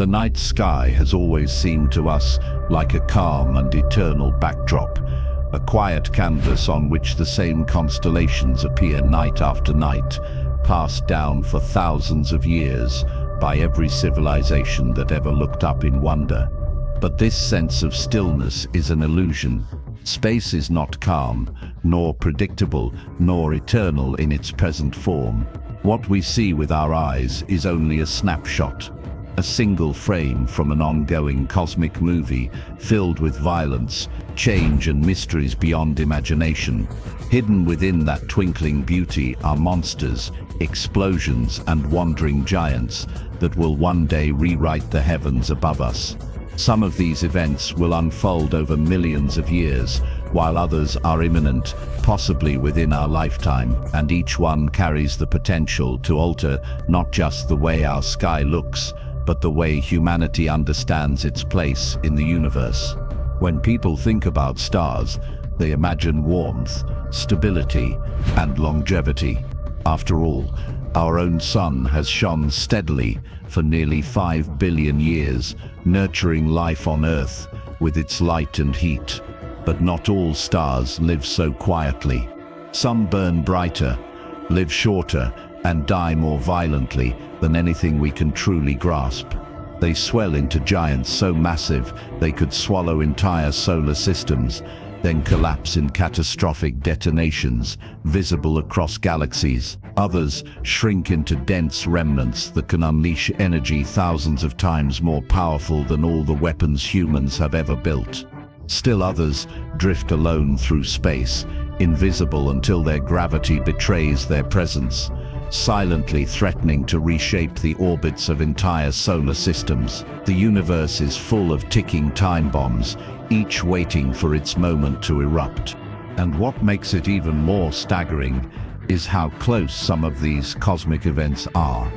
The night sky has always seemed to us like a calm and eternal backdrop, a quiet canvas on which the same constellations appear night after night, passed down for thousands of years by every civilization that ever looked up in wonder. But this sense of stillness is an illusion. Space is not calm, nor predictable, nor eternal in its present form. What we see with our eyes is only a snapshot, a single frame from an ongoing cosmic movie filled with violence, change and mysteries beyond imagination. Hidden within that twinkling beauty are monsters, explosions and wandering giants that will one day rewrite the heavens above us. Some of these events will unfold over millions of years, while others are imminent, possibly within our lifetime, and each one carries the potential to alter not just the way our sky looks, but the way humanity understands its place in the universe. When people think about stars, they imagine warmth, stability, and longevity. After all, our own sun has shone steadily for nearly 5 billion years, nurturing life on Earth with its light and heat. But not all stars live so quietly. Some burn brighter, live shorter, and die more violently than anything we can truly grasp. They swell into giants so massive they could swallow entire solar systems, then collapse in catastrophic detonations visible across galaxies. Others shrink into dense remnants that can unleash energy thousands of times more powerful than all the weapons humans have ever built. Still others drift alone through space, invisible until their gravity betrays their presence, silently threatening to reshape the orbits of entire solar systems. The universe is full of ticking time bombs, each waiting for its moment to erupt. And what makes it even more staggering is how close some of these cosmic events are.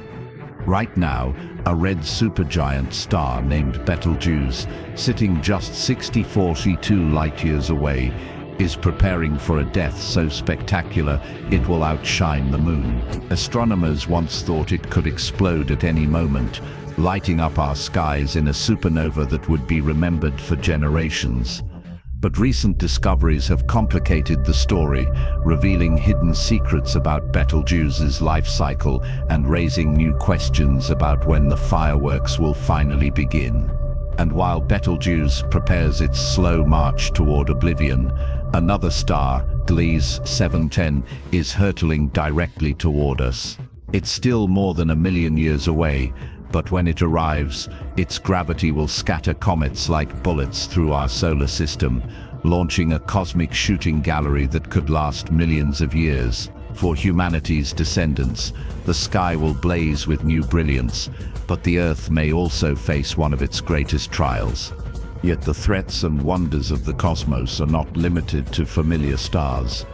Right now, a red supergiant star named Betelgeuse, sitting just 6042 light-years away, is preparing for a death so spectacular it will outshine the moon. Astronomers once thought it could explode at any moment, lighting up our skies in a supernova that would be remembered for generations. But recent discoveries have complicated the story, revealing hidden secrets about Betelgeuse's life cycle and raising new questions about when the fireworks will finally begin. And while Betelgeuse prepares its slow march toward oblivion, another star, Gliese 710, is hurtling directly toward us. It's still more than 1 million years away, but when it arrives, its gravity will scatter comets like bullets through our solar system, launching a cosmic shooting gallery that could last millions of years. For humanity's descendants, the sky will blaze with new brilliance, but the Earth may also face one of its greatest trials. Yet the threats and wonders of the cosmos are not limited to familiar stars.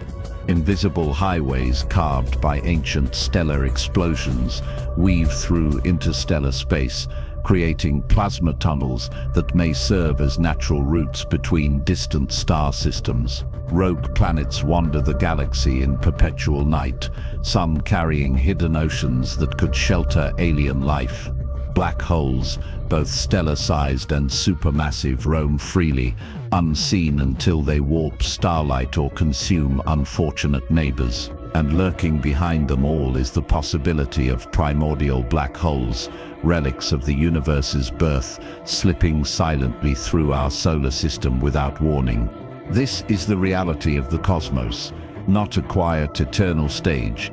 Invisible highways carved by ancient stellar explosions weave through interstellar space, creating plasma tunnels that may serve as natural routes between distant star systems. Rogue planets wander the galaxy in perpetual night, some carrying hidden oceans that could shelter alien life. Black holes, both stellar-sized and supermassive, roam freely, unseen until they warp starlight or consume unfortunate neighbors. And lurking behind them all is the possibility of primordial black holes, relics of the universe's birth, slipping silently through our solar system without warning. This is the reality of the cosmos, not a quiet, eternal stage,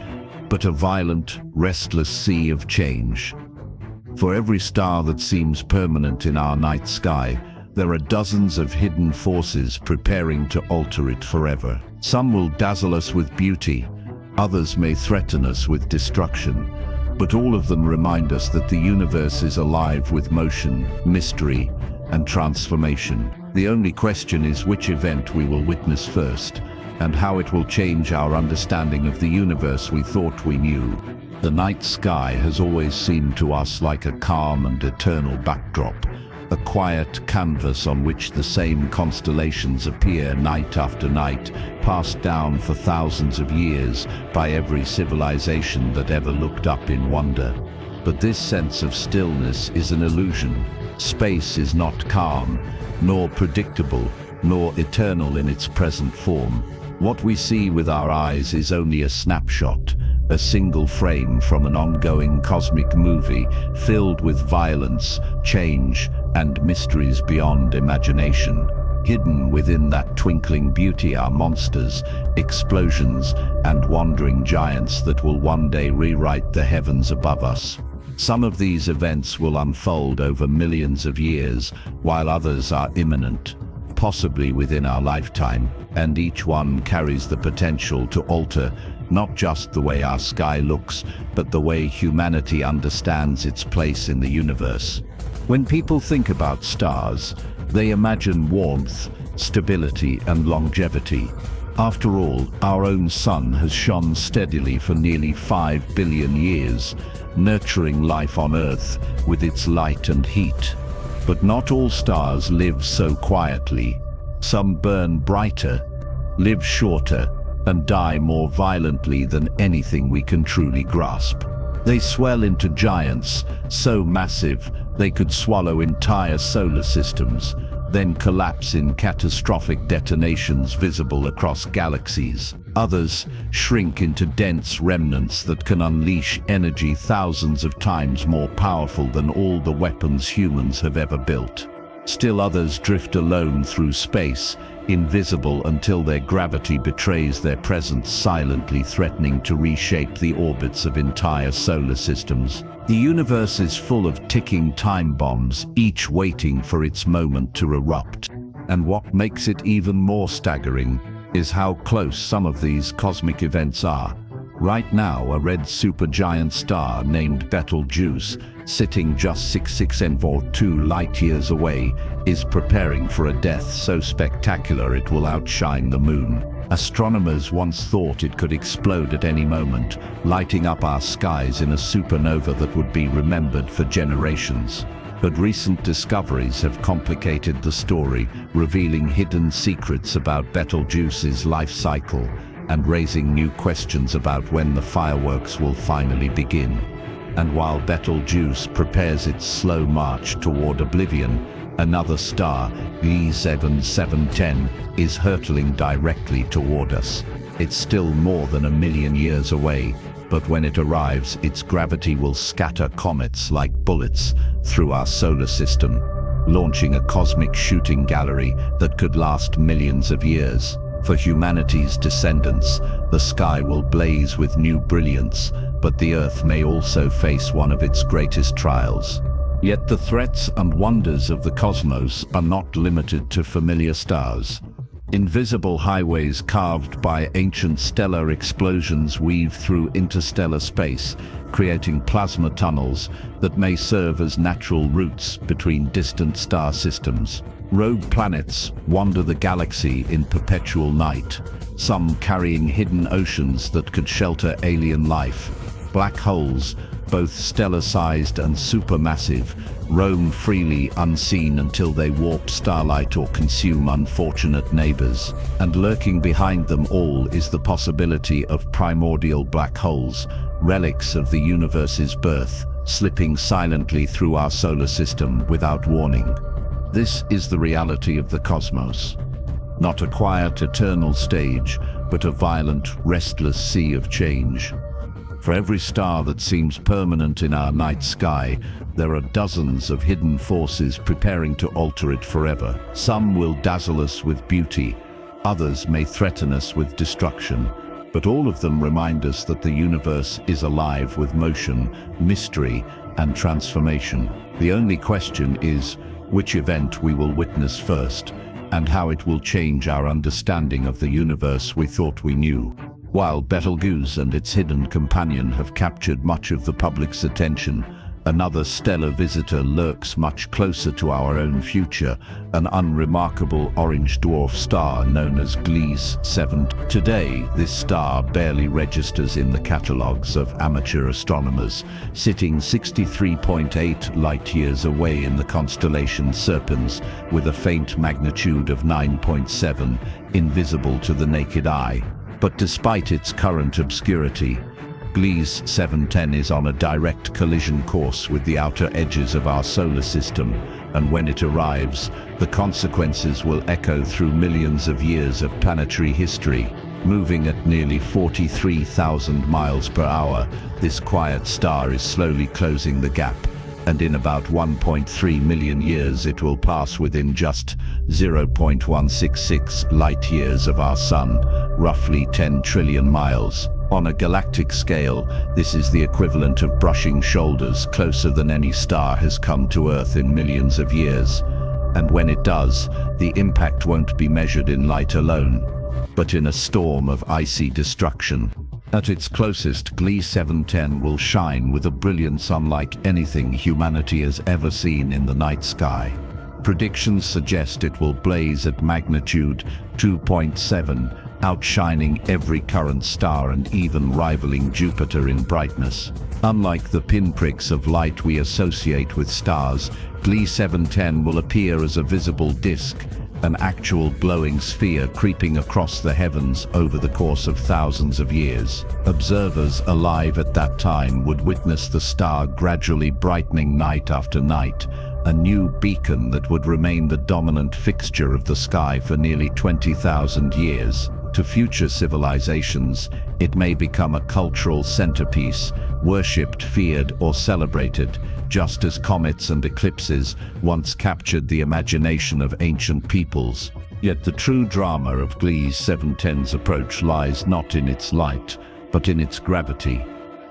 but a violent, restless sea of change. For every star that seems permanent in our night sky, there are dozens of hidden forces preparing to alter it forever. Some will dazzle us with beauty, others may threaten us with destruction, but all of them remind us that the universe is alive with motion, mystery, and transformation. The only question is which event we will witness first, and how it will change our understanding of the universe we thought we knew. The night sky has always seemed to us like a calm and eternal backdrop, a quiet canvas on which the same constellations appear night after night, passed down for thousands of years by every civilization that ever looked up in wonder. But this sense of stillness is an illusion. Space is not calm, nor predictable, nor eternal in its present form. What we see with our eyes is only a snapshot, a single frame from an ongoing cosmic movie filled with violence, change, and mysteries beyond imagination. Hidden within that twinkling beauty are monsters, explosions, and wandering giants that will one day rewrite the heavens above us. Some of these events will unfold over millions of years, while others are imminent, possibly within our lifetime, and each one carries the potential to alter not just the way our sky looks, but the way humanity understands its place in the universe. When people think about stars, they imagine warmth, stability, and longevity. After all, our own sun has shone steadily for nearly 5 billion years, nurturing life on Earth with its light and heat. But not all stars live so quietly. Some burn brighter, live shorter, and die more violently than anything we can truly grasp. They swell into giants, so massive they could swallow entire solar systems, then collapse in catastrophic detonations visible across galaxies. Others shrink into dense remnants that can unleash energy thousands of times more powerful than all the weapons humans have ever built. Still others drift alone through space, invisible until their gravity betrays their presence, silently threatening to reshape the orbits of entire solar systems. The universe is full of ticking time bombs, each waiting for its moment to erupt. And what makes it even more staggering is how close some of these cosmic events are. Right now, a red supergiant star named Betelgeuse, sitting just 6642 light-years away, is preparing for a death so spectacular it will outshine the moon. Astronomers once thought it could explode at any moment, lighting up our skies in a supernova that would be remembered for generations. But recent discoveries have complicated the story, revealing hidden secrets about Betelgeuse's life cycle and raising new questions about when the fireworks will finally begin. And while Betelgeuse prepares its slow march toward oblivion, another star, Gliese 7710, is hurtling directly toward us. It's still more than 1,000,000 years away, but when it arrives, its gravity will scatter comets like bullets through our solar system, launching a cosmic shooting gallery that could last millions of years. For humanity's descendants, the sky will blaze with new brilliance, but the Earth may also face one of its greatest trials. Yet the threats and wonders of the cosmos are not limited to familiar stars. Invisible highways carved by ancient stellar explosions weave through interstellar space, creating plasma tunnels that may serve as natural routes between distant star systems. Rogue planets wander the galaxy in perpetual night, some carrying hidden oceans that could shelter alien life. Black holes, both stellar-sized and supermassive, roam freely unseen until they warp starlight or consume unfortunate neighbors. And lurking behind them all is the possibility of primordial black holes, relics of the universe's birth, slipping silently through our solar system without warning. This is the reality of the cosmos. Not a quiet, eternal stage, but a violent, restless sea of change. For every star that seems permanent in our night sky, there are dozens of hidden forces preparing to alter it forever. Some will dazzle us with beauty, others may threaten us with destruction, but all of them remind us that the universe is alive with motion, mystery, and transformation. The only question is which event we will witness first, and how it will change our understanding of the universe we thought we knew. While Betelgeuse and its hidden companion have captured much of the public's attention, another stellar visitor lurks much closer to our own future, an unremarkable orange dwarf star known as Gliese 7. Today, this star barely registers in the catalogues of amateur astronomers, sitting 63.8 light-years away in the constellation Serpens, with a faint magnitude of 9.7, invisible to the naked eye. But despite its current obscurity, Gliese 710 is on a direct collision course with the outer edges of our solar system, and when it arrives, the consequences will echo through millions of years of planetary history. Moving at nearly 43,000 miles per hour, this quiet star is slowly closing the gap, and in about 1.3 million years it will pass within just 0.166 light-years of our Sun, roughly 10 trillion miles. On a galactic scale, this is the equivalent of brushing shoulders closer than any star has come to Earth in millions of years. And when it does, the impact won't be measured in light alone, but in a storm of icy destruction. At its closest, Gliese 710 will shine with a brilliance unlike anything humanity has ever seen in the night sky. Predictions suggest it will blaze at magnitude 2.7, outshining every current star and even rivaling Jupiter in brightness. Unlike the pinpricks of light we associate with stars, Gliese 710 will appear as a visible disk, an actual glowing sphere creeping across the heavens over the course of thousands of years. Observers alive at that time would witness the star gradually brightening night after night, a new beacon that would remain the dominant fixture of the sky for nearly 20,000 years. To future civilizations, it may become a cultural centerpiece, worshipped, feared, or celebrated, just as comets and eclipses once captured the imagination of ancient peoples. Yet the true drama of Gliese 710's approach lies not in its light, but in its gravity.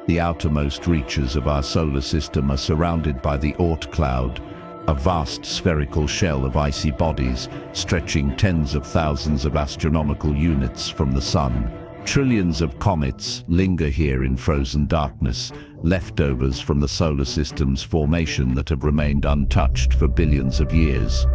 The outermost reaches of our solar system are surrounded by the Oort cloud, a vast spherical shell of icy bodies stretching tens of thousands of astronomical units from the Sun. Trillions of comets linger here in frozen darkness, leftovers from the solar system's formation that have remained untouched for billions of years.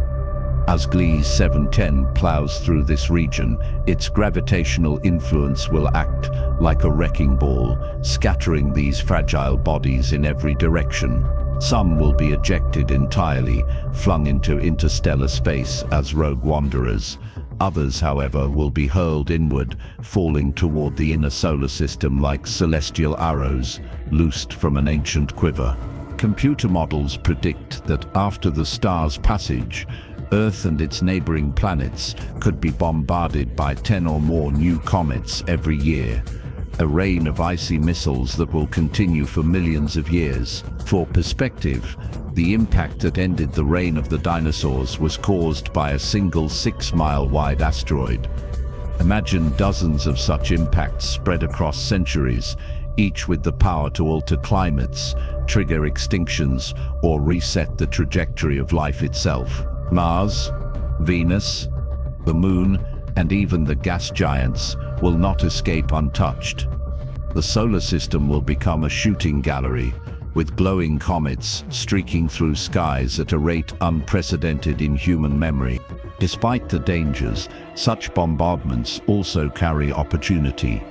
As Gliese 710 plows through this region, its gravitational influence will act like a wrecking ball, scattering these fragile bodies in every direction. Some will be ejected entirely, flung into interstellar space as rogue wanderers. Others, however, will be hurled inward, falling toward the inner solar system like celestial arrows, loosed from an ancient quiver. Computer models predict that after the star's passage, Earth and its neighboring planets could be bombarded by 10 or more new comets every year, a rain of icy missiles that will continue for millions of years. For perspective, the impact that ended the reign of the dinosaurs was caused by a single 6-mile-wide asteroid. Imagine dozens of such impacts spread across centuries, each with the power to alter climates, trigger extinctions, or reset the trajectory of life itself. Mars, Venus, the Moon, and even the gas giants will not escape untouched. The solar system will become a shooting gallery, with glowing comets streaking through skies at a rate unprecedented in human memory. Despite the dangers, such bombardments also carry opportunity.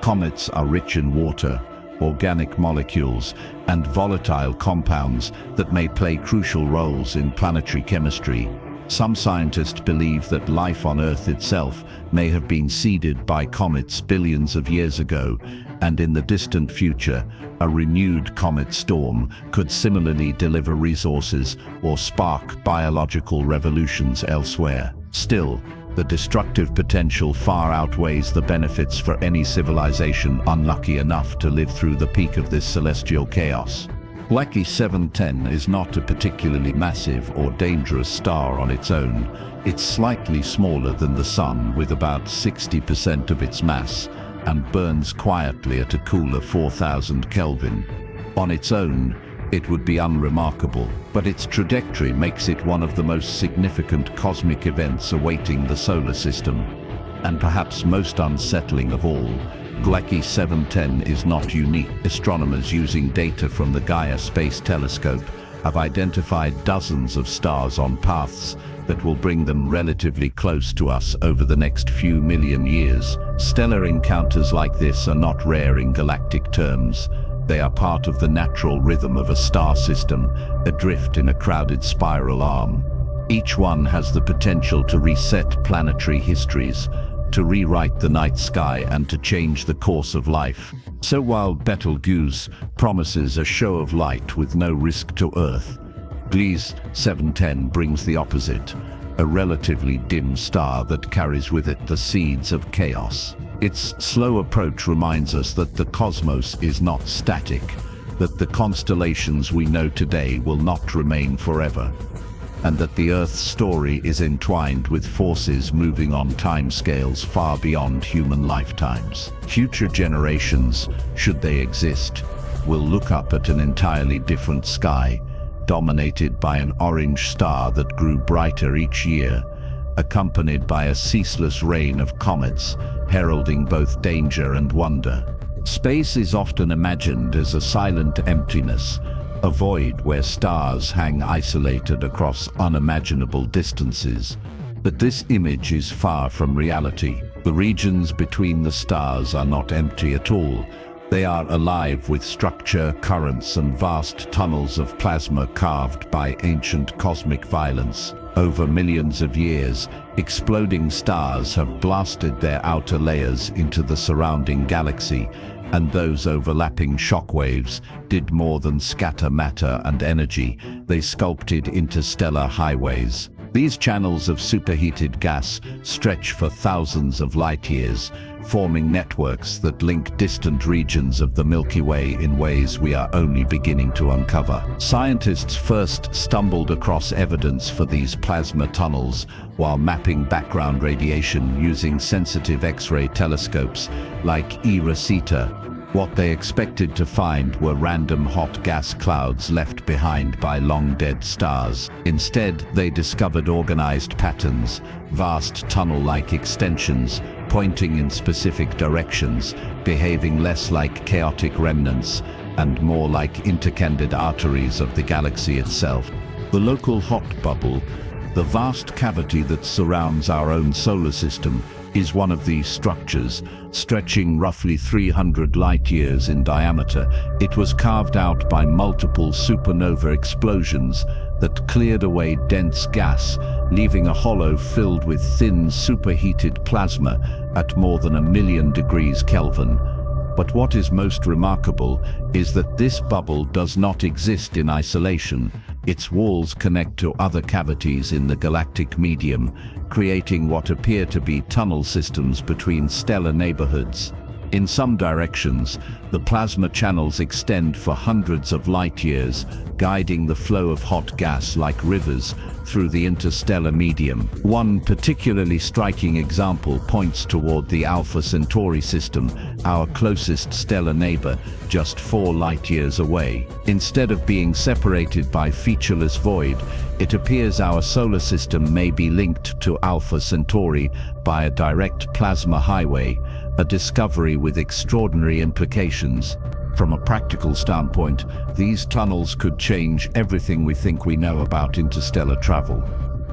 Comets are rich in water, organic molecules, and volatile compounds that may play crucial roles in planetary chemistry. Some scientists believe that life on Earth itself may have been seeded by comets billions of years ago, and in the distant future, a renewed comet storm could similarly deliver resources or spark biological revolutions elsewhere. Still, the destructive potential far outweighs the benefits for any civilization unlucky enough to live through the peak of this celestial chaos. Gliese 710 is not a particularly massive or dangerous star on its own. It's slightly smaller than the Sun, with about 60% of its mass, and burns quietly at a cooler 4,000 Kelvin. On its own, it would be unremarkable, but its trajectory makes it one of the most significant cosmic events awaiting the solar system. And perhaps most unsettling of all, Gliese 710 is not unique. Astronomers using data from the Gaia Space Telescope have identified dozens of stars on paths that will bring them relatively close to us over the next few million years. Stellar encounters like this are not rare in galactic terms. They are part of the natural rhythm of a star system, adrift in a crowded spiral arm. Each one has the potential to reset planetary histories, to rewrite the night sky and to change the course of life. So while Betelgeuse promises a show of light with no risk to Earth, Gliese 710 brings the opposite, a relatively dim star that carries with it the seeds of chaos. Its slow approach reminds us that the cosmos is not static, that the constellations we know today will not remain forever, and that the Earth's story is entwined with forces moving on timescales far beyond human lifetimes. Future generations, should they exist, will look up at an entirely different sky, dominated by an orange star that grew brighter each year, accompanied by a ceaseless rain of comets, heralding both danger and wonder. Space is often imagined as a silent emptiness, a void where stars hang isolated across unimaginable distances. But this image is far from reality. The regions between the stars are not empty at all. They are alive with structure, currents, and vast tunnels of plasma carved by ancient cosmic violence. Over millions of years, exploding stars have blasted their outer layers into the surrounding galaxy, and those overlapping shockwaves did more than scatter matter and energy. They sculpted interstellar highways. These channels of superheated gas stretch for thousands of light years, forming networks that link distant regions of the Milky Way in ways we are only beginning to uncover. Scientists first stumbled across evidence for these plasma tunnels while mapping background radiation using sensitive X-ray telescopes like eROSITA. What they expected to find were random hot gas clouds left behind by long-dead stars. Instead, they discovered organized patterns, vast tunnel-like extensions, pointing in specific directions, behaving less like chaotic remnants and more like interconnected arteries of the galaxy itself. The local hot bubble, the vast cavity that surrounds our own solar system, is one of these structures, stretching roughly 300 light-years in diameter. It was carved out by multiple supernova explosions that cleared away dense gas, leaving a hollow filled with thin, superheated plasma at more than 1,000,000 degrees Kelvin. But what is most remarkable is that this bubble does not exist in isolation. Its walls connect to other cavities in the galactic medium, creating what appear to be tunnel systems between stellar neighborhoods. In some directions, the plasma channels extend for hundreds of light years, guiding the flow of hot gas like rivers through the interstellar medium. One particularly striking example points toward the Alpha Centauri system, our closest stellar neighbor, just 4 light-years away. Instead of being separated by featureless void, it appears our solar system may be linked to Alpha Centauri by a direct plasma highway, a discovery with extraordinary implications. From a practical standpoint, these tunnels could change everything we think we know about interstellar travel.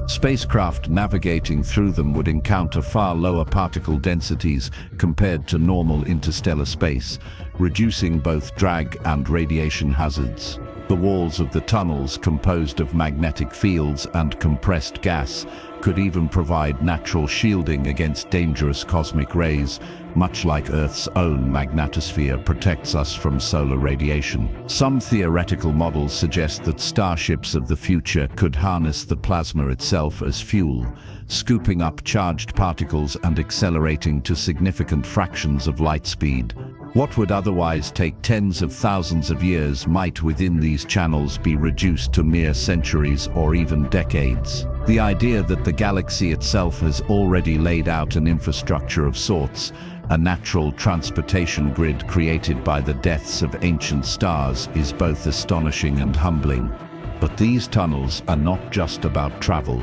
Spacecraft navigating through them would encounter far lower particle densities compared to normal interstellar space, reducing both drag and radiation hazards. The walls of the tunnels, composed of magnetic fields and compressed gas, could even provide natural shielding against dangerous cosmic rays, much like Earth's own magnetosphere protects us from solar radiation. Some theoretical models suggest that starships of the future could harness the plasma itself as fuel, scooping up charged particles and accelerating to significant fractions of light speed. What would otherwise take tens of thousands of years might within these channels be reduced to mere centuries or even decades. The idea that the galaxy itself has already laid out an infrastructure of sorts, a natural transportation grid created by the deaths of ancient stars, is both astonishing and humbling. But these tunnels are not just about travel.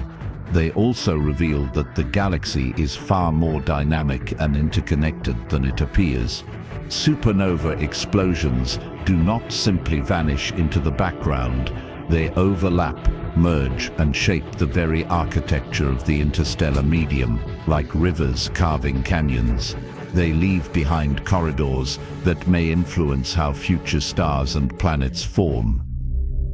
They also reveal that the galaxy is far more dynamic and interconnected than it appears. Supernova explosions do not simply vanish into the background. They overlap, merge, and shape the very architecture of the interstellar medium. Like rivers carving canyons, they leave behind corridors that may influence how future stars and planets form.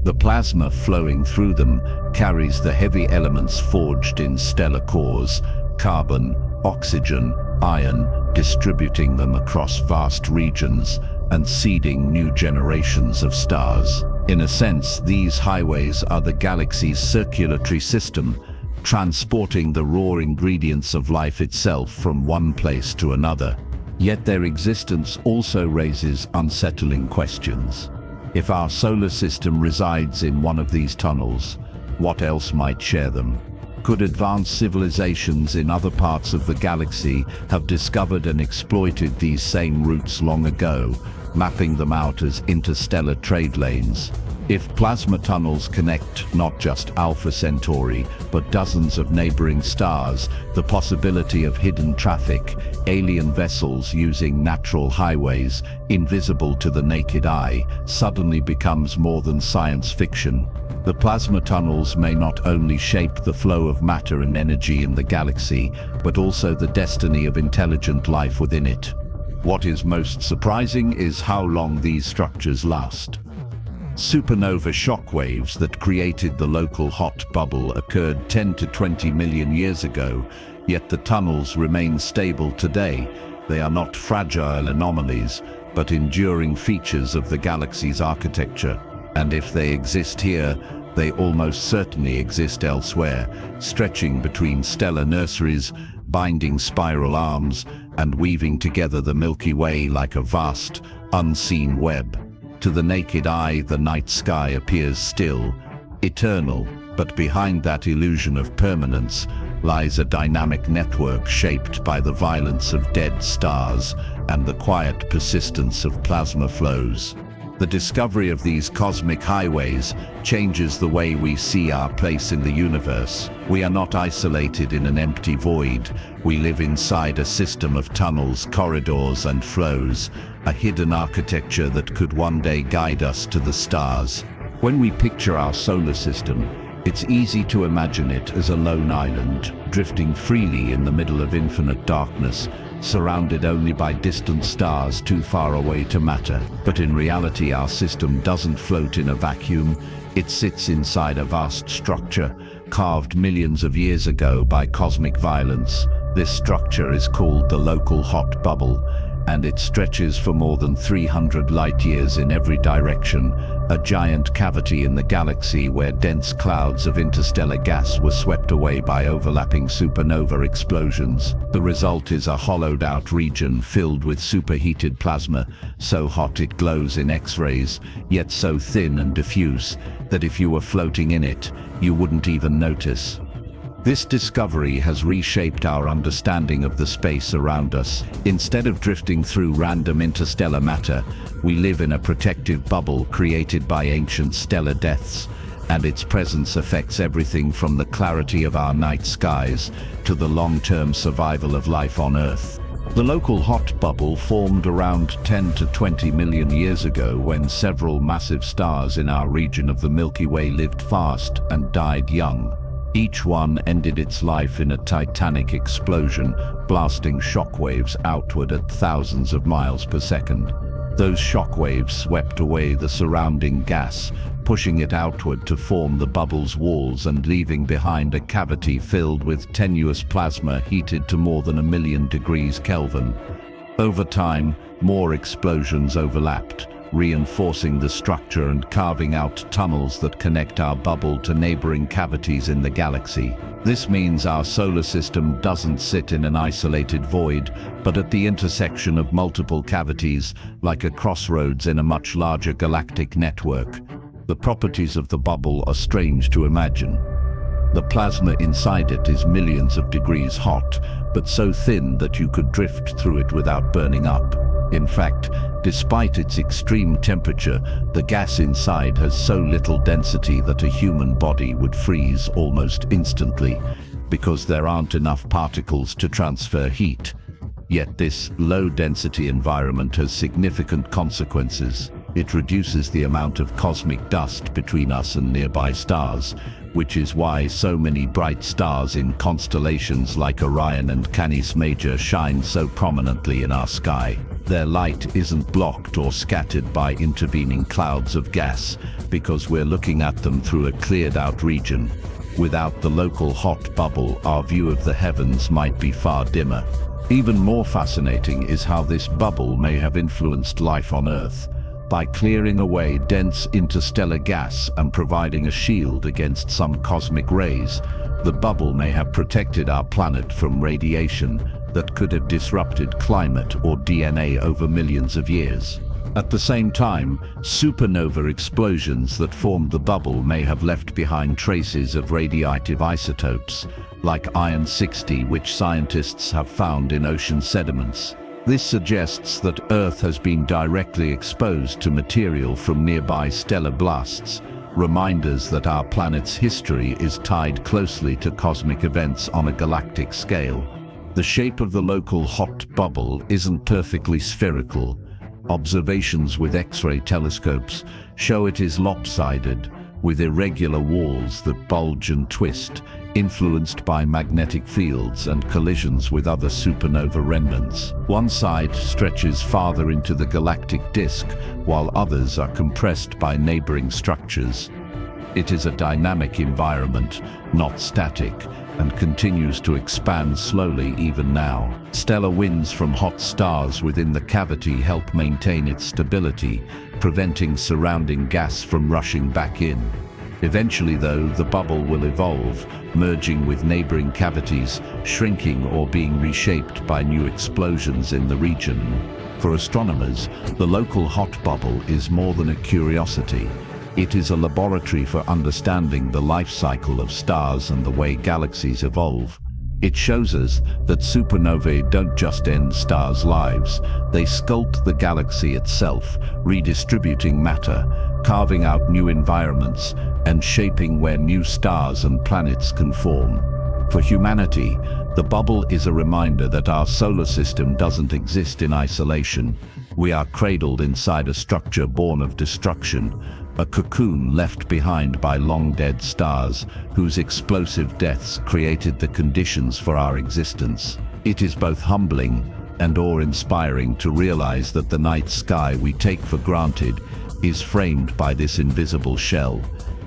The plasma flowing through them carries the heavy elements forged in stellar cores: carbon, oxygen, iron, distributing them across vast regions and seeding new generations of stars. In a sense, these highways are the galaxy's circulatory system, transporting the raw ingredients of life itself from one place to another. Yet their existence also raises unsettling questions. If our solar system resides in one of these tunnels, what else might share them? Could advanced civilizations in other parts of the galaxy have discovered and exploited these same routes long ago, mapping them out as interstellar trade lanes? If plasma tunnels connect not just Alpha Centauri, but dozens of neighboring stars, the possibility of hidden traffic, alien vessels using natural highways, invisible to the naked eye, suddenly becomes more than science fiction. The plasma tunnels may not only shape the flow of matter and energy in the galaxy, but also the destiny of intelligent life within it. What is most surprising is how long these structures last. Supernova shockwaves that created the local hot bubble occurred 10 to 20 million years ago, yet the tunnels remain stable today. They are not fragile anomalies, but enduring features of the galaxy's architecture. And if they exist here, they almost certainly exist elsewhere, stretching between stellar nurseries, binding spiral arms, and weaving together the Milky Way like a vast, unseen web. To the naked eye, the night sky appears still, eternal, but behind that illusion of permanence lies a dynamic network shaped by the violence of dead stars and the quiet persistence of plasma flows. The discovery of these cosmic highways changes the way we see our place in the universe. We are not isolated in an empty void. We live inside a system of tunnels, corridors, and flows, a hidden architecture that could one day guide us to the stars. When we picture our solar system, it's easy to imagine it as a lone island, drifting freely in the middle of infinite darkness, surrounded only by distant stars too far away to matter. But in reality, our system doesn't float in a vacuum. It sits inside a vast structure, carved millions of years ago by cosmic violence. This structure is called the local hot bubble, and it stretches for more than 300 light-years in every direction, a giant cavity in the galaxy where dense clouds of interstellar gas were swept away by overlapping supernova explosions. The result is a hollowed-out region filled with superheated plasma, so hot it glows in X-rays, yet so thin and diffuse that if you were floating in it, you wouldn't even notice. This discovery has reshaped our understanding of the space around us. Instead of drifting through random interstellar matter, we live in a protective bubble created by ancient stellar deaths, and its presence affects everything from the clarity of our night skies to the long-term survival of life on Earth. The local hot bubble formed around 10 to 20 million years ago when several massive stars in our region of the Milky Way lived fast and died young. Each one ended its life in a titanic explosion, blasting shockwaves outward at thousands of miles per second. Those shockwaves swept away the surrounding gas, pushing it outward to form the bubble's walls and leaving behind a cavity filled with tenuous plasma heated to more than 1,000,000 degrees Kelvin. Over time, more explosions overlapped, reinforcing the structure and carving out tunnels that connect our bubble to neighboring cavities in the galaxy. This means our solar system doesn't sit in an isolated void, but at the intersection of multiple cavities, like a crossroads in a much larger galactic network. The properties of the bubble are strange to imagine. The plasma inside it is millions of degrees hot, but so thin that you could drift through it without burning up. In fact, despite its extreme temperature, the gas inside has so little density that a human body would freeze almost instantly, because there aren't enough particles to transfer heat. Yet this low-density environment has significant consequences. It reduces the amount of cosmic dust between us and nearby stars, which is why so many bright stars in constellations like Orion and Canis Major shine so prominently in our sky. Their light isn't blocked or scattered by intervening clouds of gas, because we're looking at them through a cleared-out region. Without the local hot bubble, our view of the heavens might be far dimmer. Even more fascinating is how this bubble may have influenced life on Earth. By clearing away dense interstellar gas and providing a shield against some cosmic rays, the bubble may have protected our planet from radiation that could have disrupted climate or DNA over millions of years. At the same time, supernova explosions that formed the bubble may have left behind traces of radioactive isotopes, like iron-60, which scientists have found in ocean sediments. This suggests that Earth has been directly exposed to material from nearby stellar blasts, reminders that our planet's history is tied closely to cosmic events on a galactic scale. The shape of the local hot bubble isn't perfectly spherical. Observations with X-ray telescopes show it is lopsided, with irregular walls that bulge and twist, influenced by magnetic fields and collisions with other supernova remnants. One side stretches farther into the galactic disk, while others are compressed by neighboring structures. It is a dynamic environment, not static, and continues to expand slowly even now. Stellar winds from hot stars within the cavity help maintain its stability, preventing surrounding gas from rushing back in. Eventually, though, the bubble will evolve, merging with neighboring cavities, shrinking or being reshaped by new explosions in the region. For astronomers, the local hot bubble is more than a curiosity. It is a laboratory for understanding the life cycle of stars and the way galaxies evolve. It shows us that supernovae don't just end stars' lives, they sculpt the galaxy itself, redistributing matter, carving out new environments, and shaping where new stars and planets can form. For humanity, the bubble is a reminder that our solar system doesn't exist in isolation. We are cradled inside a structure born of destruction, a cocoon left behind by long-dead stars whose explosive deaths created the conditions for our existence. It is both humbling and awe-inspiring to realize that the night sky we take for granted is framed by this invisible shell,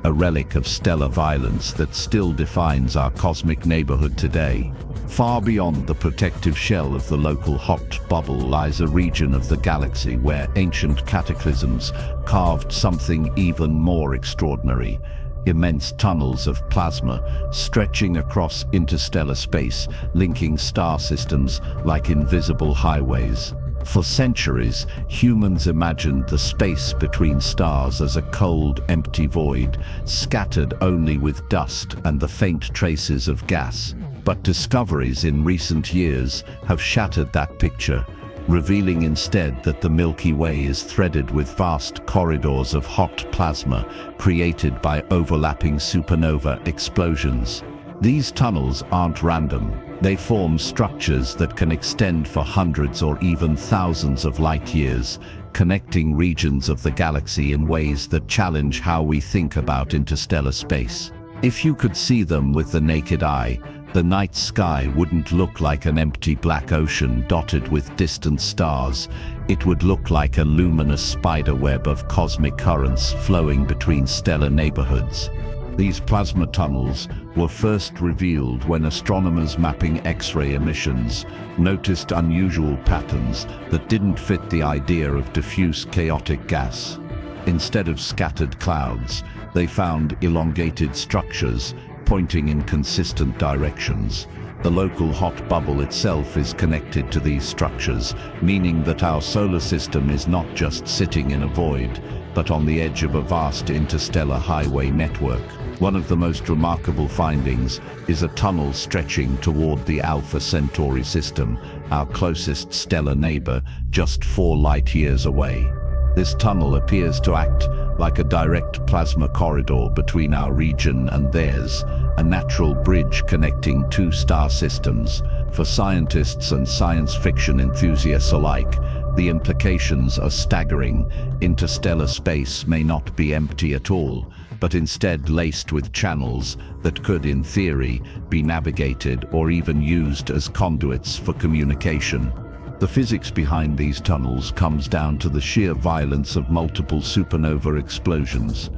a relic of stellar violence that still defines our cosmic neighborhood today. Far beyond the protective shell of the local hot bubble lies a region of the galaxy where ancient cataclysms carved something even more extraordinary. Immense tunnels of plasma stretching across interstellar space, linking star systems like invisible highways. For centuries, humans imagined the space between stars as a cold, empty void, scattered only with dust and the faint traces of gas. But discoveries in recent years have shattered that picture, revealing instead that the Milky Way is threaded with vast corridors of hot plasma created by overlapping supernova explosions. These tunnels aren't random. They form structures that can extend for hundreds or even thousands of light years, connecting regions of the galaxy in ways that challenge how we think about interstellar space. If you could see them with the naked eye, the night sky wouldn't look like an empty black ocean dotted with distant stars. It would look like a luminous spiderweb of cosmic currents flowing between stellar neighborhoods. These plasma tunnels were first revealed when astronomers mapping X-ray emissions noticed unusual patterns that didn't fit the idea of diffuse chaotic gas. Instead of scattered clouds, they found elongated structures pointing in consistent directions. The local hot bubble itself is connected to these structures, meaning that our solar system is not just sitting in a void, but on the edge of a vast interstellar highway network. One of the most remarkable findings is a tunnel stretching toward the Alpha Centauri system, our closest stellar neighbor, just 4 light-years away. This tunnel appears to act like a direct plasma corridor between our region and theirs, a natural bridge connecting 2 star systems. For scientists and science fiction enthusiasts alike, the implications are staggering. Interstellar space may not be empty at all, but instead laced with channels that could, in theory, be navigated or even used as conduits for communication. The physics behind these tunnels comes down to the sheer violence of multiple supernova explosions.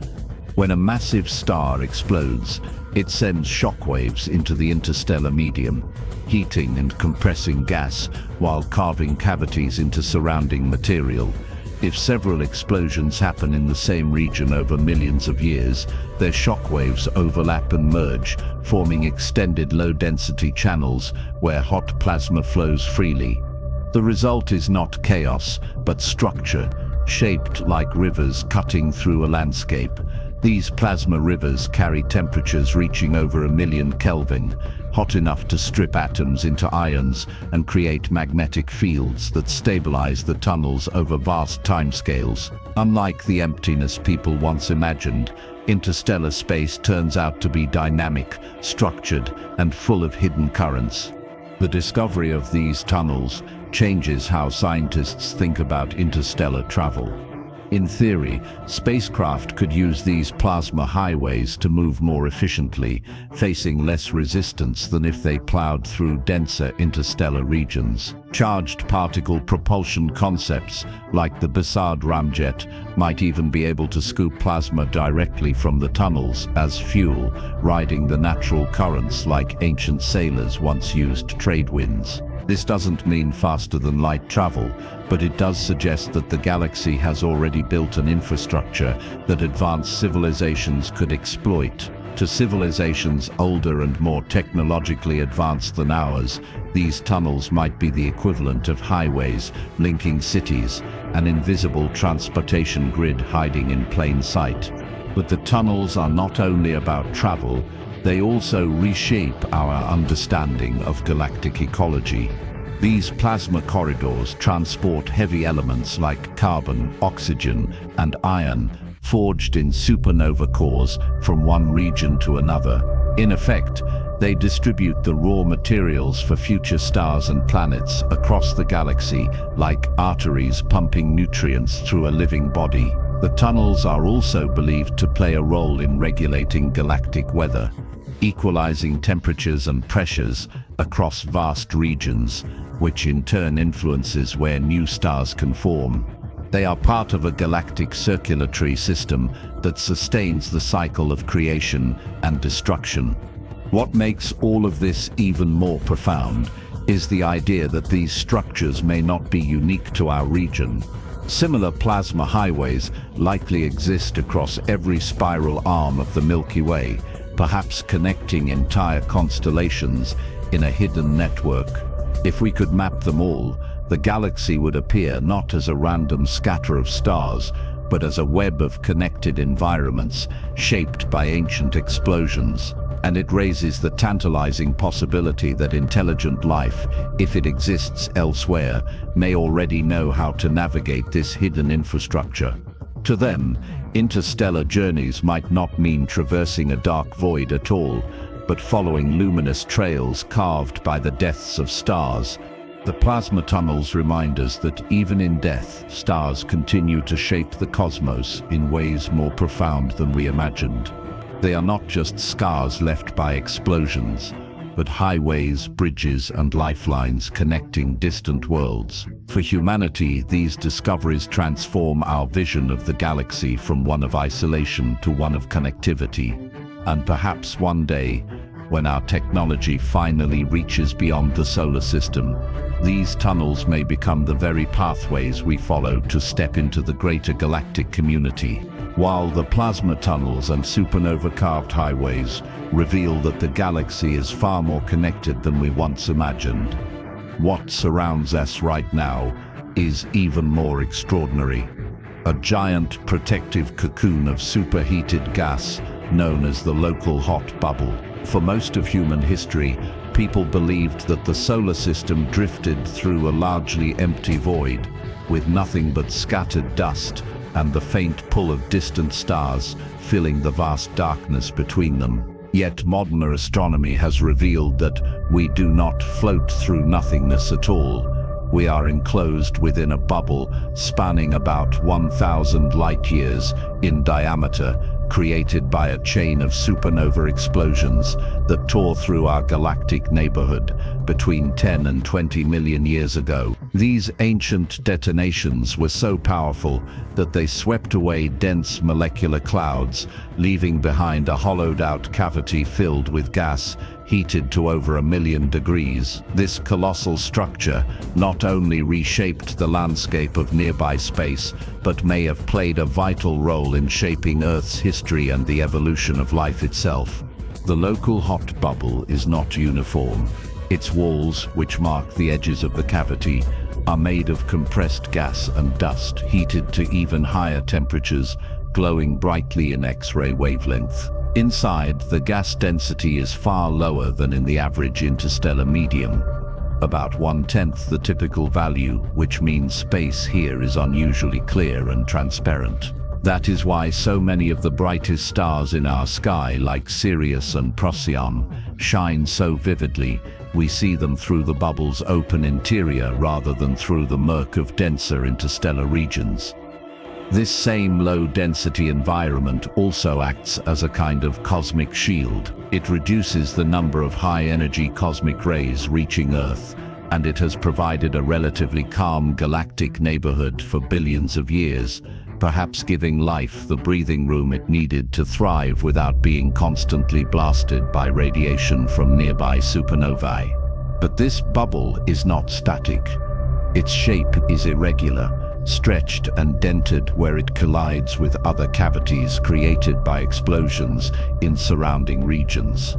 When a massive star explodes, It sends shockwaves into the interstellar medium, heating and compressing gas while carving cavities into surrounding material. If several explosions happen in the same region over millions of years, their shockwaves overlap and merge, forming extended low-density channels where hot plasma flows freely. The result is not chaos, but structure, shaped like rivers cutting through a landscape. These plasma rivers carry temperatures reaching over 1,000,000 Kelvin, hot enough to strip atoms into ions and create magnetic fields that stabilize the tunnels over vast timescales. Unlike the emptiness people once imagined, interstellar space turns out to be dynamic, structured, and full of hidden currents. The discovery of these tunnels changes how scientists think about interstellar travel. In theory, spacecraft could use these plasma highways to move more efficiently, facing less resistance than if they plowed through denser interstellar regions. Charged particle propulsion concepts, like the Betelgeuse ramjet, might even be able to scoop plasma directly from the tunnels as fuel, riding the natural currents like ancient sailors once used trade winds. This doesn't mean faster than light travel, but it does suggest that the galaxy has already built an infrastructure that advanced civilizations could exploit. To civilizations older and more technologically advanced than ours, these tunnels might be the equivalent of highways linking cities, an invisible transportation grid hiding in plain sight. But the tunnels are not only about travel, they also reshape our understanding of galactic ecology. These plasma corridors transport heavy elements like carbon, oxygen, and iron, forged in supernova cores from one region to another. In effect, they distribute the raw materials for future stars and planets across the galaxy, like arteries pumping nutrients through a living body. The tunnels are also believed to play a role in regulating galactic weather, equalizing temperatures and pressures across vast regions, which in turn influences where new stars can form. They are part of a galactic circulatory system that sustains the cycle of creation and destruction. What makes all of this even more profound is the idea that these structures may not be unique to our region. Similar plasma highways likely exist across every spiral arm of the Milky Way, perhaps connecting entire constellations in a hidden network. If we could map them all, the galaxy would appear not as a random scatter of stars, but as a web of connected environments shaped by ancient explosions. And it raises the tantalizing possibility that intelligent life, if it exists elsewhere, may already know how to navigate this hidden infrastructure. To them, interstellar journeys might not mean traversing a dark void at all, but following luminous trails carved by the deaths of stars. The plasma tunnels remind us that even in death, stars continue to shape the cosmos in ways more profound than we imagined. They are not just scars left by explosions, but highways, bridges, and lifelines connecting distant worlds. For humanity, these discoveries transform our vision of the galaxy from one of isolation to one of connectivity. And perhaps one day, when our technology finally reaches beyond the solar system, these tunnels may become the very pathways we follow to step into the greater galactic community. While the plasma tunnels and supernova-carved highways reveal that the galaxy is far more connected than we once imagined, what surrounds us right now is even more extraordinary. A giant protective cocoon of superheated gas known as the local hot bubble. For most of human history, people believed that the solar system drifted through a largely empty void, with nothing but scattered dust and the faint pull of distant stars filling the vast darkness between them. Yet modern astronomy has revealed that we do not float through nothingness at all. We are enclosed within a bubble spanning about 1,000 light-years in diameter created by a chain of supernova explosions that tore through our galactic neighborhood between 10 and 20 million years ago. These ancient detonations were so powerful that they swept away dense molecular clouds, leaving behind a hollowed-out cavity filled with gas heated to over 1 million degrees. This colossal structure not only reshaped the landscape of nearby space, but may have played a vital role in shaping Earth's history and the evolution of life itself. The local hot bubble is not uniform. Its walls, which mark the edges of the cavity, are made of compressed gas and dust, heated to even higher temperatures, glowing brightly in X-ray wavelength. Inside, the gas density is far lower than in the average interstellar medium, about 1/10 the typical value, which means space here is unusually clear and transparent. That is why so many of the brightest stars in our sky, like Sirius and Procyon, shine so vividly. We see them through the bubble's open interior rather than through the murk of denser interstellar regions. This same low-density environment also acts as a kind of cosmic shield. It reduces the number of high-energy cosmic rays reaching Earth, and it has provided a relatively calm galactic neighborhood for billions of years, perhaps giving life the breathing room it needed to thrive without being constantly blasted by radiation from nearby supernovae. But this bubble is not static. Its shape is irregular, stretched and dented where it collides with other cavities created by explosions in surrounding regions.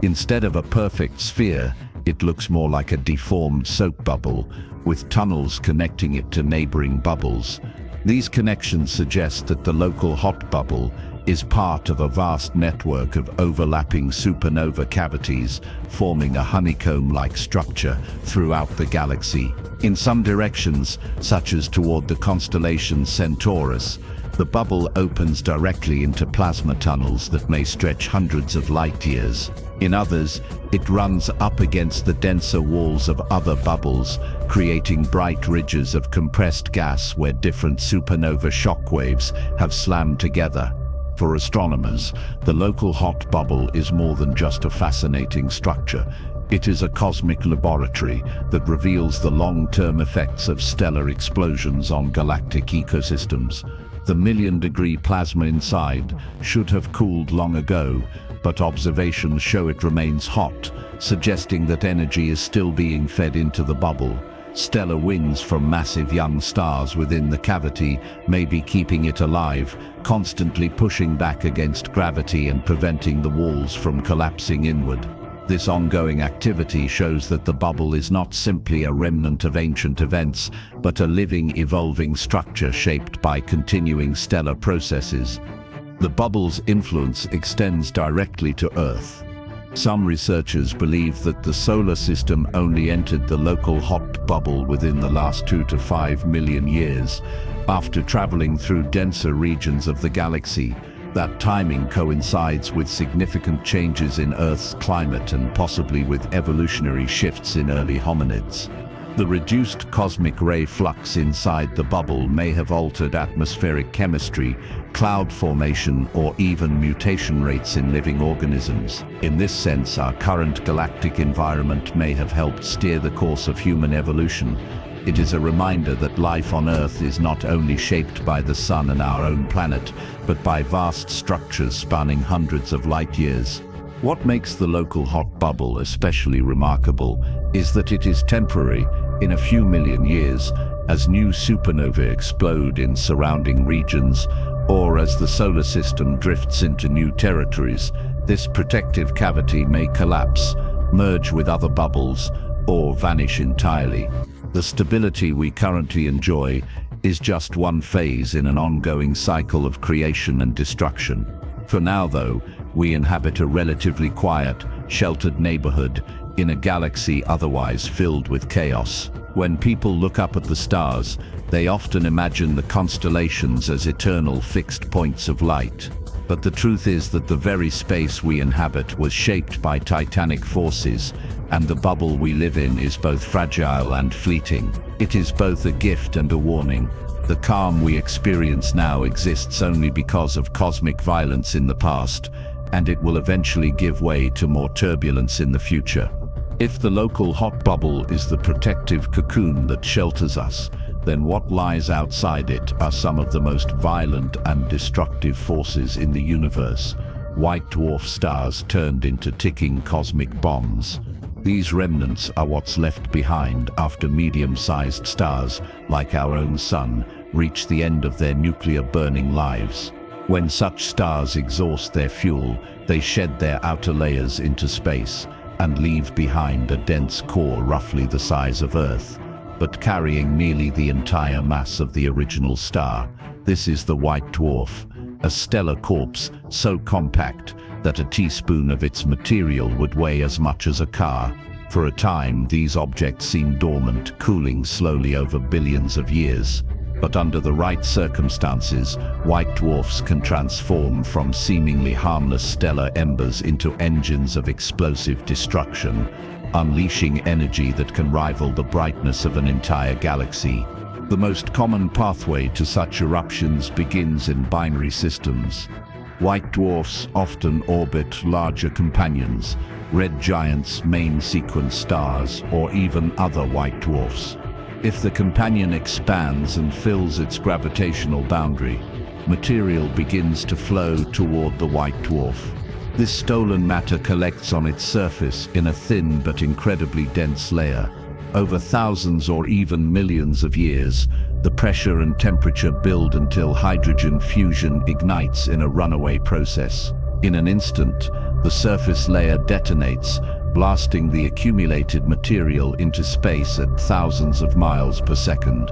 Instead of a perfect sphere, it looks more like a deformed soap bubble, with tunnels connecting it to neighboring bubbles. These connections suggest that the local hot bubble is part of a vast network of overlapping supernova cavities, forming a honeycomb-like structure throughout the galaxy. In some directions, such as toward the constellation Centaurus, the bubble opens directly into plasma tunnels that may stretch hundreds of light-years. In others, it runs up against the denser walls of other bubbles, creating bright ridges of compressed gas where different supernova shockwaves have slammed together. For astronomers, the local hot bubble is more than just a fascinating structure. It is a cosmic laboratory that reveals the long-term effects of stellar explosions on galactic ecosystems. The million-degree plasma inside should have cooled long ago, but observations show it remains hot, suggesting that energy is still being fed into the bubble. Stellar winds from massive young stars within the cavity may be keeping it alive, constantly pushing back against gravity and preventing the walls from collapsing inward. This ongoing activity shows that the bubble is not simply a remnant of ancient events, but a living, evolving structure shaped by continuing stellar processes. The bubble's influence extends directly to Earth. Some researchers believe that the solar system only entered the local hot bubble within the last 2 to 5 million years, after traveling through denser regions of the galaxy. That timing coincides with significant changes in Earth's climate and possibly with evolutionary shifts in early hominids. The reduced cosmic ray flux inside the bubble may have altered atmospheric chemistry, cloud formation, or even mutation rates in living organisms. In this sense, our current galactic environment may have helped steer the course of human evolution. It is a reminder that life on Earth is not only shaped by the Sun and our own planet, but by vast structures spanning hundreds of light years. What makes the local hot bubble especially remarkable is that it is temporary. In a few million years, as new supernovae explode in surrounding regions, or as the solar system drifts into new territories, this protective cavity may collapse, merge with other bubbles, or vanish entirely. The stability we currently enjoy is just one phase in an ongoing cycle of creation and destruction. For now, though, we inhabit a relatively quiet, sheltered neighborhood in a galaxy otherwise filled with chaos. When people look up at the stars, they often imagine the constellations as eternal fixed points of light. But the truth is that the very space we inhabit was shaped by titanic forces, and the bubble we live in is both fragile and fleeting. It is both a gift and a warning. The calm we experience now exists only because of cosmic violence in the past, and it will eventually give way to more turbulence in the future. If the local hot bubble is the protective cocoon that shelters us, then what lies outside it are some of the most violent and destructive forces in the universe. White dwarf stars turned into ticking cosmic bombs. These remnants are what's left behind after medium-sized stars, like our own sun, reach the end of their nuclear burning lives. When such stars exhaust their fuel, they shed their outer layers into space and leave behind a dense core roughly the size of Earth, but carrying nearly the entire mass of the original star. This is the white dwarf, a stellar corpse so compact that a teaspoon of its material would weigh as much as a car. For a time, these objects seem dormant, cooling slowly over billions of years. But under the right circumstances, white dwarfs can transform from seemingly harmless stellar embers into engines of explosive destruction, unleashing energy that can rival the brightness of an entire galaxy. The most common pathway to such eruptions begins in binary systems. White dwarfs often orbit larger companions, red giants, main sequence stars, or even other white dwarfs. If the companion expands and fills its gravitational boundary, material begins to flow toward the white dwarf. This stolen matter collects on its surface in a thin but incredibly dense layer. Over thousands or even millions of years, the pressure and temperature build until hydrogen fusion ignites in a runaway process. In an instant, the surface layer detonates, blasting the accumulated material into space at thousands of miles per second.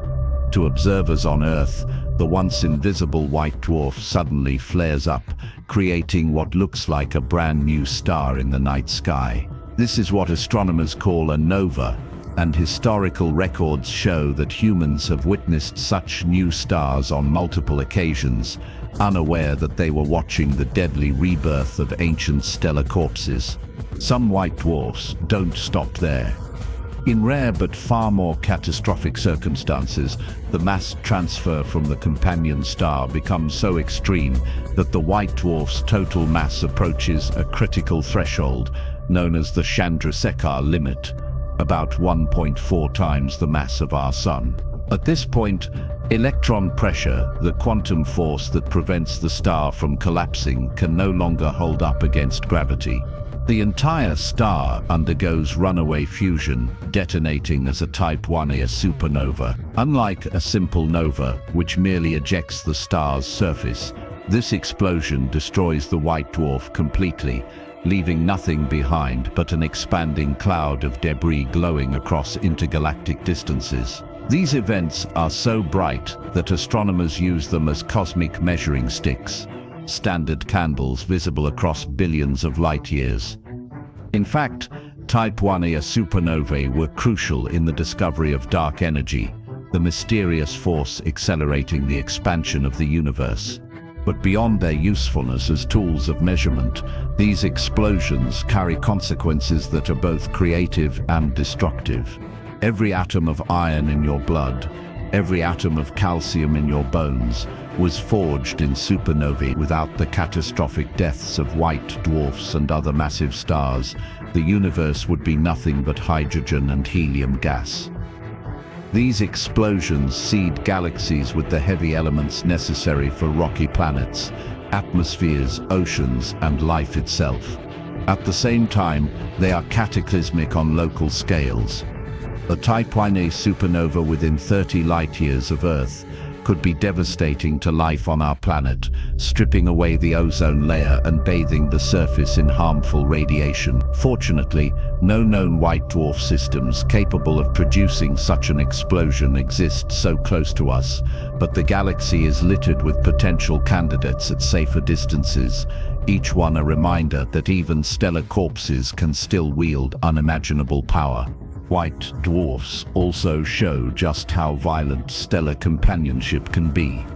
To observers on Earth, the once invisible white dwarf suddenly flares up, creating what looks like a brand new star in the night sky. This is what astronomers call a nova, and historical records show that humans have witnessed such new stars on multiple occasions, unaware that they were watching the deadly rebirth of ancient stellar corpses. Some white dwarfs don't stop there. In rare but far more catastrophic circumstances, the mass transfer from the companion star becomes so extreme that the white dwarf's total mass approaches a critical threshold known as the Chandrasekhar limit, about 1.4 times the mass of our Sun. At this point, electron pressure, the quantum force that prevents the star from collapsing, can no longer hold up against gravity. The entire star undergoes runaway fusion, detonating as a Type 1a supernova. Unlike a simple nova, which merely ejects the star's surface, this explosion destroys the white dwarf completely, leaving nothing behind but an expanding cloud of debris glowing across intergalactic distances. These events are so bright that astronomers use them as cosmic measuring sticks, standard candles visible across billions of light years. In fact, Type 1a supernovae were crucial in the discovery of dark energy, the mysterious force accelerating the expansion of the universe. But beyond their usefulness as tools of measurement, these explosions carry consequences that are both creative and destructive. Every atom of iron in your blood, every atom of calcium in your bones, was forged in supernovae. Without the catastrophic deaths of white dwarfs and other massive stars, the universe would be nothing but hydrogen and helium gas. These explosions seed galaxies with the heavy elements necessary for rocky planets, atmospheres, oceans, and life itself. At the same time, they are cataclysmic on local scales. A Type 1a supernova within 30 light-years of Earth could be devastating to life on our planet, stripping away the ozone layer and bathing the surface in harmful radiation. Fortunately, no known white dwarf systems capable of producing such an explosion exist so close to us, but the galaxy is littered with potential candidates at safer distances, each one a reminder that even stellar corpses can still wield unimaginable power. White dwarfs also show just how violent stellar companionship can be.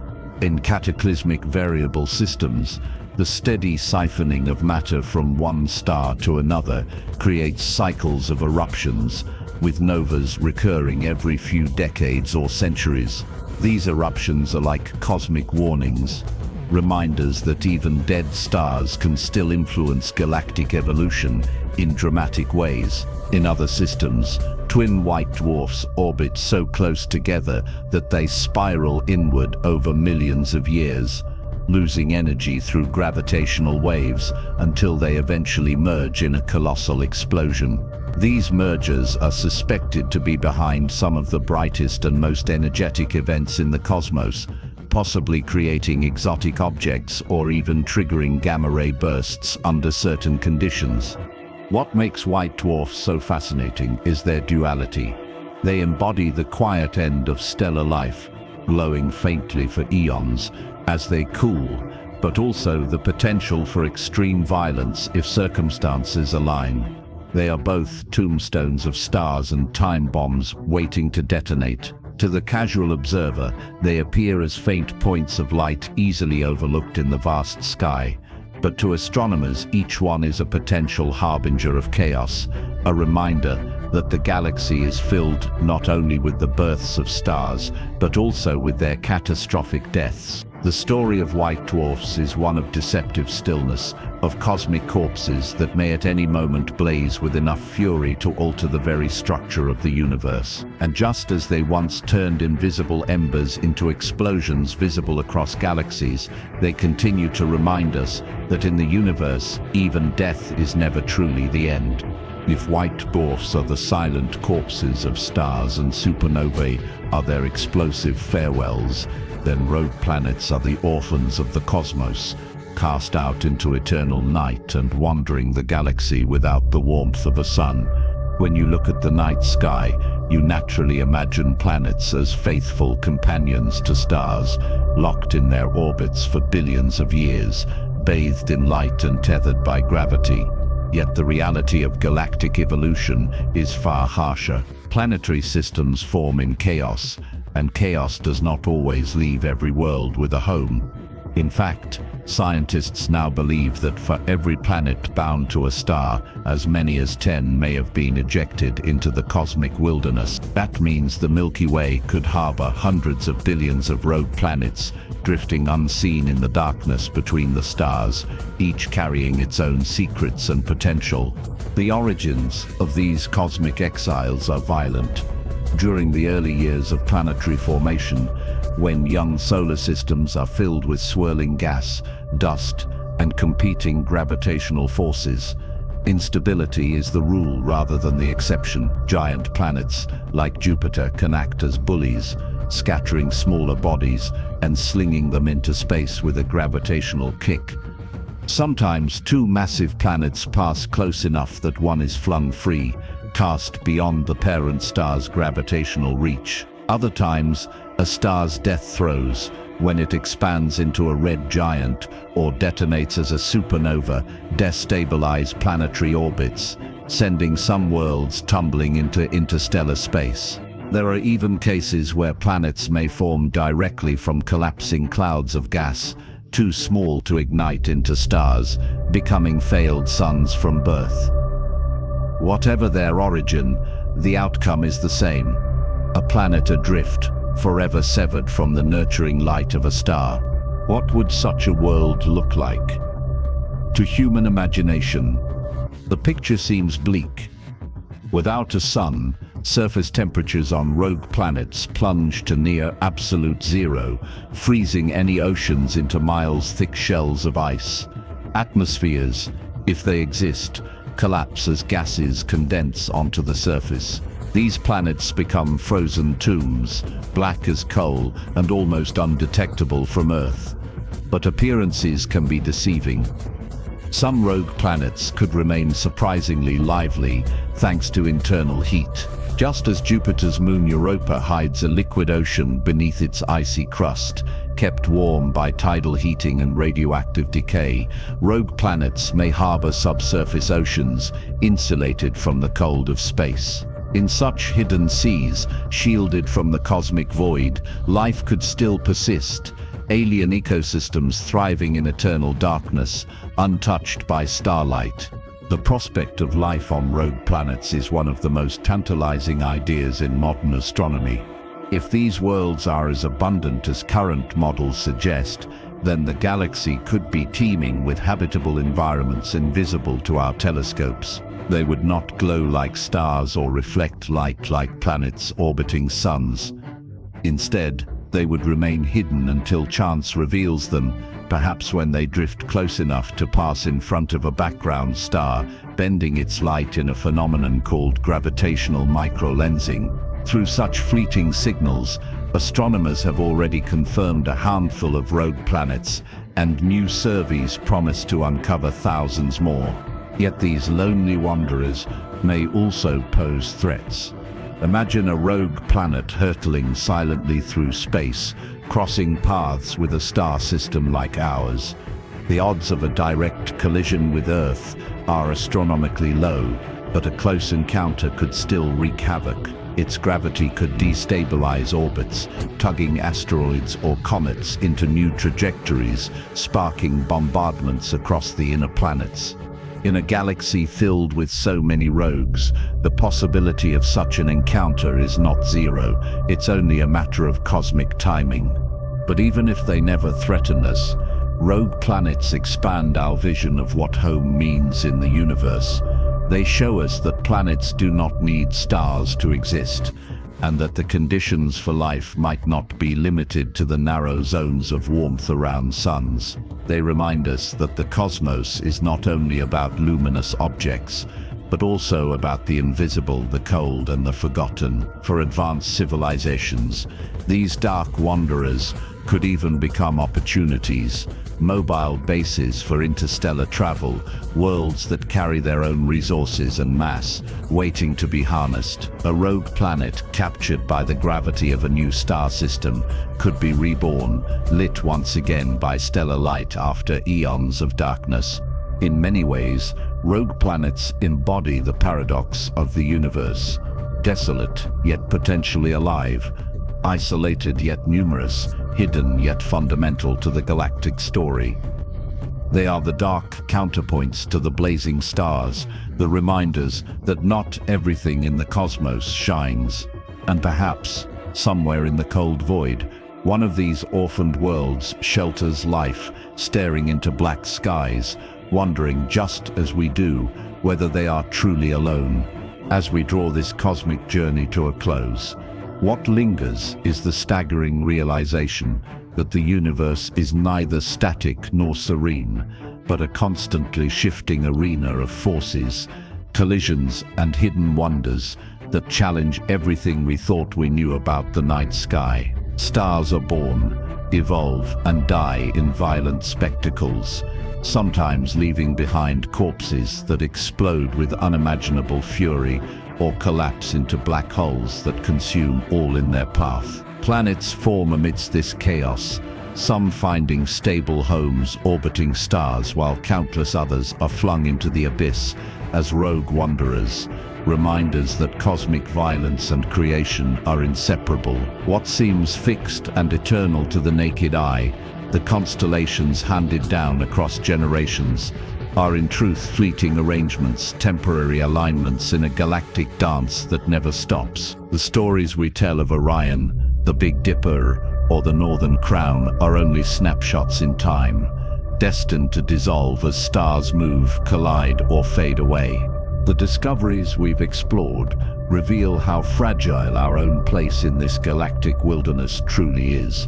In cataclysmic variable systems, The steady siphoning of matter from one star to another creates cycles of eruptions, with novas recurring every few decades or centuries. These eruptions are like cosmic warnings, reminders that even dead stars can still influence galactic evolution in dramatic ways. In other systems, twin white dwarfs orbit so close together that they spiral inward over millions of years, losing energy through gravitational waves until they eventually merge in a colossal explosion. These mergers are suspected to be behind some of the brightest and most energetic events in the cosmos, possibly creating exotic objects or even triggering gamma-ray bursts under certain conditions. What makes white dwarfs so fascinating is their duality. They embody the quiet end of stellar life, glowing faintly for eons as they cool, but also the potential for extreme violence if circumstances align. They are both tombstones of stars and time bombs waiting to detonate. To the casual observer, they appear as faint points of light easily overlooked in the vast sky. But to astronomers, each one is a potential harbinger of chaos, a reminder that the galaxy is filled not only with the births of stars, but also with their catastrophic deaths. The story of white dwarfs is one of deceptive stillness, of cosmic corpses that may at any moment blaze with enough fury to alter the very structure of the universe. And just as they once turned invisible embers into explosions visible across galaxies, they continue to remind us that in the universe, even death is never truly the end. If white dwarfs are the silent corpses of stars and supernovae are their explosive farewells, then rogue planets are the orphans of the cosmos, cast out into eternal night and wandering the galaxy without the warmth of a sun. When you look at the night sky, you naturally imagine planets as faithful companions to stars, locked in their orbits for billions of years, bathed in light and tethered by gravity. Yet the reality of galactic evolution is far harsher. Planetary systems form in chaos, and chaos does not always leave every world with a home. In fact, scientists now believe that for every planet bound to a star, as many as 10 may have been ejected into the cosmic wilderness. That means the Milky Way could harbor hundreds of billions of rogue planets, drifting unseen in the darkness between the stars, each carrying its own secrets and potential. The origins of these cosmic exiles are violent. During the early years of planetary formation, when young solar systems are filled with swirling gas, dust, and competing gravitational forces, instability is the rule rather than the exception. Giant planets like Jupiter can act as bullies, scattering smaller bodies and slinging them into space with a gravitational kick. Sometimes two massive planets pass close enough that one is flung free, cast beyond the parent star's gravitational reach. Other times, a star's death throes, when it expands into a red giant or detonates as a supernova, destabilize planetary orbits, sending some worlds tumbling into interstellar space. There are even cases where planets may form directly from collapsing clouds of gas, too small to ignite into stars, becoming failed suns from birth. Whatever their origin, the outcome is the same: a planet adrift, forever severed from the nurturing light of a star. What would such a world look like? To human imagination, the picture seems bleak. Without a sun, surface temperatures on rogue planets plunge to near absolute zero, freezing any oceans into miles-thick shells of ice. Atmospheres, if they exist, collapse as gases condense onto the surface. These planets become frozen tombs, black as coal and almost undetectable from Earth. But appearances can be deceiving. Some rogue planets could remain surprisingly lively thanks to internal heat. Just as Jupiter's moon Europa hides a liquid ocean beneath its icy crust, kept warm by tidal heating and radioactive decay, rogue planets may harbor subsurface oceans, insulated from the cold of space. In such hidden seas, shielded from the cosmic void, life could still persist, alien ecosystems thriving in eternal darkness, untouched by starlight. The prospect of life on rogue planets is one of the most tantalizing ideas in modern astronomy. If these worlds are as abundant as current models suggest, then the galaxy could be teeming with habitable environments invisible to our telescopes. They would not glow like stars or reflect light like planets orbiting suns. Instead, they would remain hidden until chance reveals them, perhaps when they drift close enough to pass in front of a background star, bending its light in a phenomenon called gravitational microlensing. Through such fleeting signals, astronomers have already confirmed a handful of rogue planets, and new surveys promise to uncover thousands more. Yet these lonely wanderers may also pose threats. Imagine a rogue planet hurtling silently through space, crossing paths with a star system like ours. The odds of a direct collision with Earth are astronomically low, but a close encounter could still wreak havoc. Its gravity could destabilize orbits, tugging asteroids or comets into new trajectories, sparking bombardments across the inner planets. In a galaxy filled with so many rogues, the possibility of such an encounter is not zero. It's only a matter of cosmic timing. But even if they never threaten us, rogue planets expand our vision of what home means in the universe. They show us that planets do not need stars to exist, and that the conditions for life might not be limited to the narrow zones of warmth around suns. They remind us that the cosmos is not only about luminous objects, but also about the invisible, the cold, and the forgotten. For advanced civilizations, these dark wanderers could even become opportunities, mobile bases for interstellar travel, worlds that carry their own resources and mass, waiting to be harnessed. A rogue planet captured by the gravity of a new star system could be reborn, lit once again by stellar light after eons of darkness. In many ways, rogue planets embody the paradox of the universe. Desolate, yet potentially alive. Isolated yet numerous, hidden yet fundamental to the galactic story. They are the dark counterpoints to the blazing stars, the reminders that not everything in the cosmos shines. And perhaps, somewhere in the cold void, one of these orphaned worlds shelters life, staring into black skies, wondering just as we do whether they are truly alone. As we draw this cosmic journey to a close, what lingers is the staggering realization that the universe is neither static nor serene, but a constantly shifting arena of forces, collisions, and hidden wonders that challenge everything we thought we knew about the night sky. Stars are born, evolve, and die in violent spectacles, sometimes leaving behind corpses that explode with unimaginable fury or collapse into black holes that consume all in their path. Planets form amidst this chaos, some finding stable homes orbiting stars while countless others are flung into the abyss as rogue wanderers, reminders that cosmic violence and creation are inseparable. What seems fixed and eternal to the naked eye, the constellations handed down across generations, are in truth fleeting arrangements, temporary alignments in a galactic dance that never stops. The stories we tell of Orion, the Big Dipper, or the Northern Crown are only snapshots in time, destined to dissolve as stars move, collide, or fade away. The discoveries we've explored reveal how fragile our own place in this galactic wilderness truly is.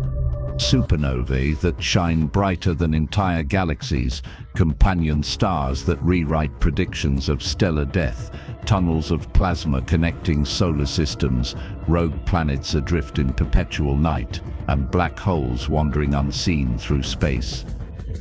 Supernovae that shine brighter than entire galaxies, companion stars that rewrite predictions of stellar death, tunnels of plasma connecting solar systems, rogue planets adrift in perpetual night, and black holes wandering unseen through space.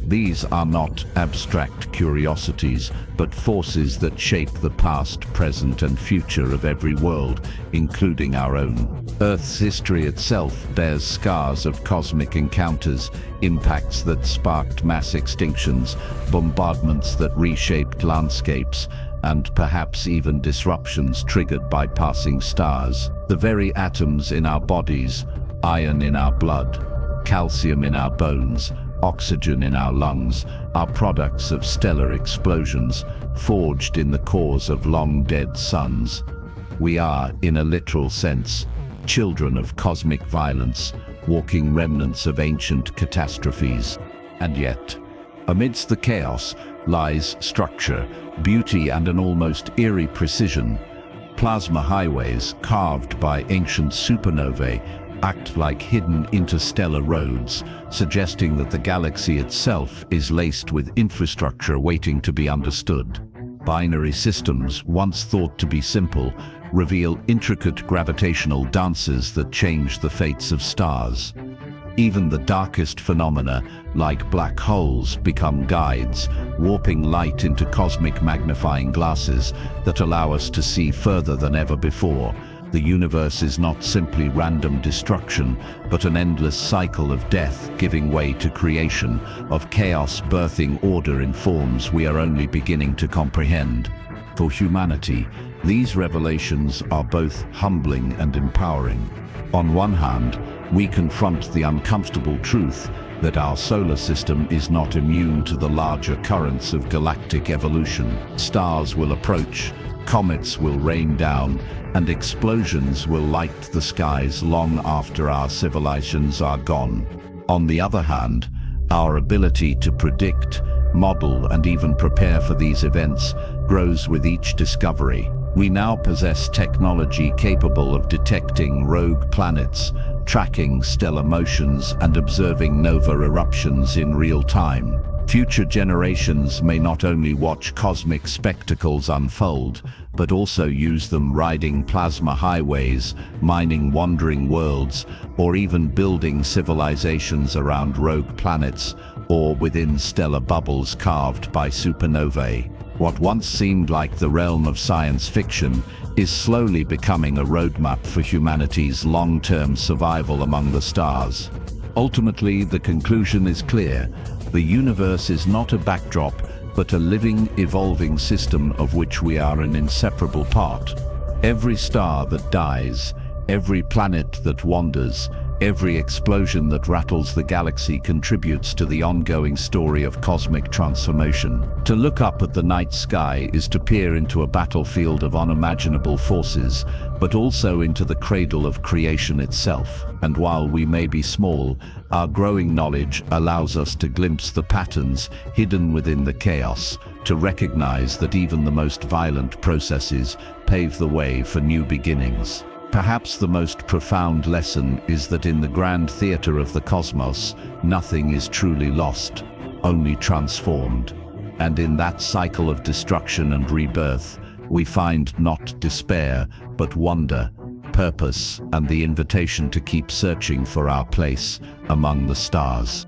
These are not abstract curiosities, but forces that shape the past, present, and future of every world, including our own. Earth's history itself bears scars of cosmic encounters, impacts that sparked mass extinctions, bombardments that reshaped landscapes, and perhaps even disruptions triggered by passing stars. The very atoms in our bodies, iron in our blood, calcium in our bones, oxygen in our lungs, are products of stellar explosions, forged in the cores of long-dead suns. We are, in a literal sense, children of cosmic violence, walking remnants of ancient catastrophes. And yet, amidst the chaos lies structure, beauty, and an almost eerie precision. Plasma highways, carved by ancient supernovae, act like hidden interstellar roads, suggesting that the galaxy itself is laced with infrastructure waiting to be understood. Binary systems, once thought to be simple, reveal intricate gravitational dances that change the fates of stars. Even the darkest phenomena, like black holes, become guides, warping light into cosmic magnifying glasses that allow us to see further than ever before. The universe is not simply random destruction, but an endless cycle of death giving way to creation, of chaos birthing order in forms we are only beginning to comprehend. For humanity, these revelations are both humbling and empowering. On one hand, we confront the uncomfortable truth that our solar system is not immune to the larger currents of galactic evolution. Stars will approach, comets will rain down, and explosions will light the skies long after our civilizations are gone. On the other hand, our ability to predict, model, and even prepare for these events grows with each discovery. We now possess technology capable of detecting rogue planets, tracking stellar motions, and observing nova eruptions in real time. Future generations may not only watch cosmic spectacles unfold, but also use them riding plasma highways, mining wandering worlds, or even building civilizations around rogue planets or within stellar bubbles carved by supernovae. What once seemed like the realm of science fiction is slowly becoming a roadmap for humanity's long-term survival among the stars. Ultimately, the conclusion is clear. The universe is not a backdrop, but a living, evolving system of which we are an inseparable part. Every star that dies, every planet that wanders, every explosion that rattles the galaxy contributes to the ongoing story of cosmic transformation. To look up at the night sky is to peer into a battlefield of unimaginable forces, but also into the cradle of creation itself. And while we may be small, our growing knowledge allows us to glimpse the patterns hidden within the chaos, to recognize that even the most violent processes pave the way for new beginnings. Perhaps the most profound lesson is that in the grand theater of the cosmos, nothing is truly lost, only transformed. And in that cycle of destruction and rebirth, we find not despair, but wonder, purpose, and the invitation to keep searching for our place among the stars.